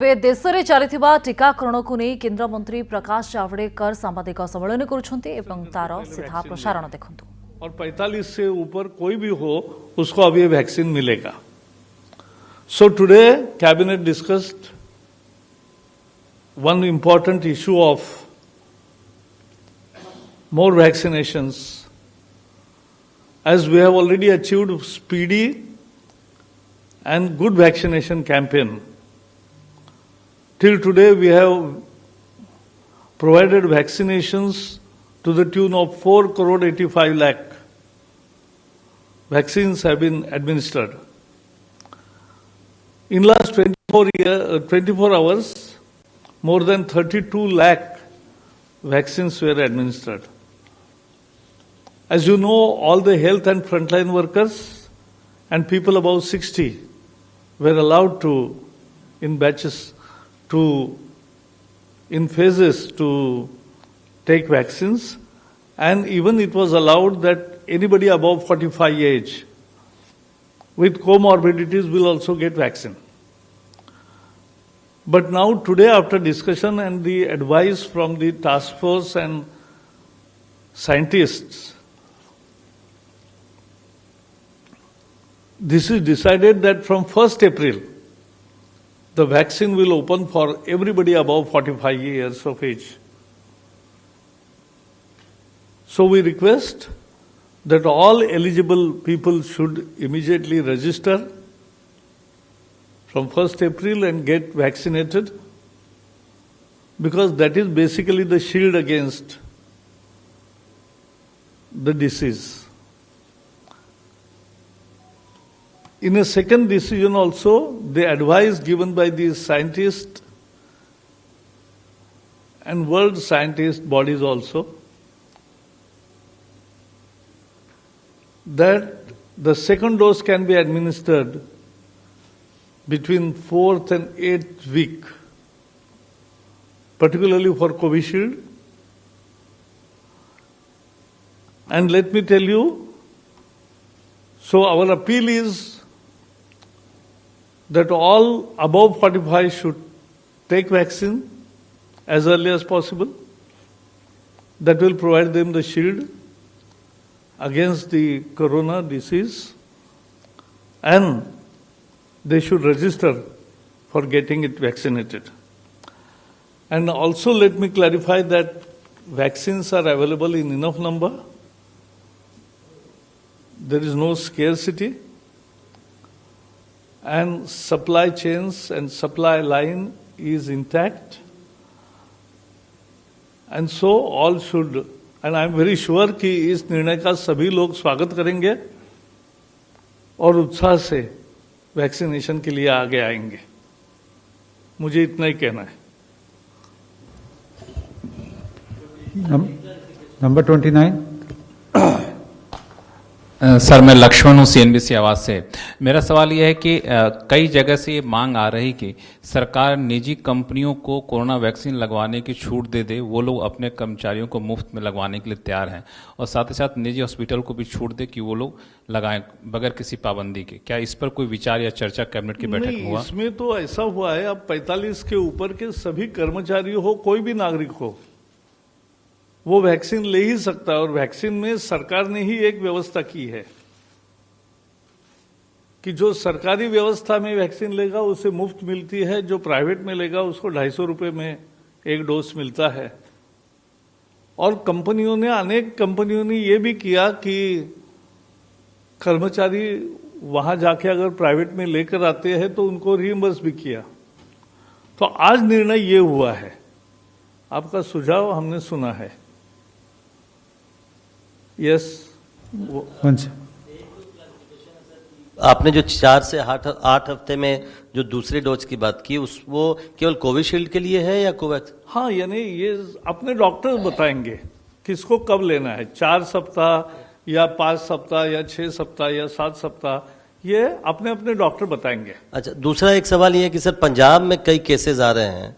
देश में चलता टीकाकरण को नहीं केन्द्रमंत्री प्रकाश जावड़ेकर सांबादिक सम्मेलन कर सीधा प्रसारण देखु। और 45 से ऊपर कोई भी हो उसको अब ये वैक्सीन मिलेगा। So today cabinet discussed one important issue of more vaccinations, as we have already achieved speedy and good vaccination campaign. Till today we have provided vaccinations to the tune of 4 crore 85 lakh. Vaccines have been administered. In last 24 hours, more than 32 lakh vaccines were administered. As you know, all the health and frontline workers and people above 60 were allowed to, in batches, in phases, to take vaccines, and even it was allowed that anybody above 45 age with comorbidities will also get vaccine. But now today, after discussion and the advice from the task force and scientists, this is decided that from 1st April, the vaccine will open for everybody above 45 years of age. So we request that all eligible people should immediately register from 1st April and get vaccinated, because that is basically the shield against the disease. In a second decision also, the advice given by the scientists and world scientist bodies also, that the second dose can be administered between 4th and 8th week, particularly for Covishield. And let me tell you, so our appeal is that all above 45 should take vaccine as early as possible. That will provide them the shield against the corona disease, and they should register for getting it vaccinated. And also let me clarify that vaccines are available in enough number. There is no scarcity, and supply chains and supply line is intact. And so all should, and I am very sure कि इस निर्णय का सभी लोग स्वागत करेंगे और उत्साह से वैक्सीनेशन के लिए आगे आएंगे। मुझे इतना ही कहना है। नंबर 29। सर, मैं लक्ष्मण हूँ CNBC आवाज से। मेरा सवाल यह है कि कई जगह से ये मांग आ रही कि सरकार निजी कंपनियों को कोरोना वैक्सीन लगवाने की छूट दे दे, वो लोग अपने कर्मचारियों को मुफ्त में लगवाने के लिए तैयार हैं, और साथ ही साथ निजी हॉस्पिटल को भी छूट दे कि वो लोग लगाएं बगैर किसी पाबंदी के। क्या इस पर कोई विचार या चर्चा कैबिनेट की बैठक में हुआ? इसमें तो ऐसा हुआ है, अब 45 के ऊपर के सभी कर्मचारी हो, कोई भी नागरिक हो, वो वैक्सीन ले ही सकता है। और वैक्सीन में सरकार ने ही एक व्यवस्था की है कि जो सरकारी व्यवस्था में वैक्सीन लेगा उसे मुफ्त मिलती है, जो प्राइवेट में लेगा उसको 250 रुपए में एक डोज मिलता है। और कंपनियों ने, अनेक कंपनियों ने ये भी किया कि कर्मचारी वहां जाके अगर प्राइवेट में लेकर आते हैं तो उनको रिइंबर्स भी किया। तो आज निर्णय ये हुआ है, आपका सुझाव हमने सुना है। यस, आपने जो 4 से 8 हफ्ते में जो दूसरे डोज की बात की, वो केवल कोविशील्ड के लिए है या कोवैक्स? हाँ, यानी ये अपने डॉक्टर बताएंगे किसको कब लेना है, 4 सप्ताह या 5 सप्ताह या 6 सप्ताह या 7 सप्ताह, ये अपने अपने डॉक्टर बताएंगे। अच्छा, दूसरा एक सवाल ये है कि सर, पंजाब में कई केसेस आ रहे हैं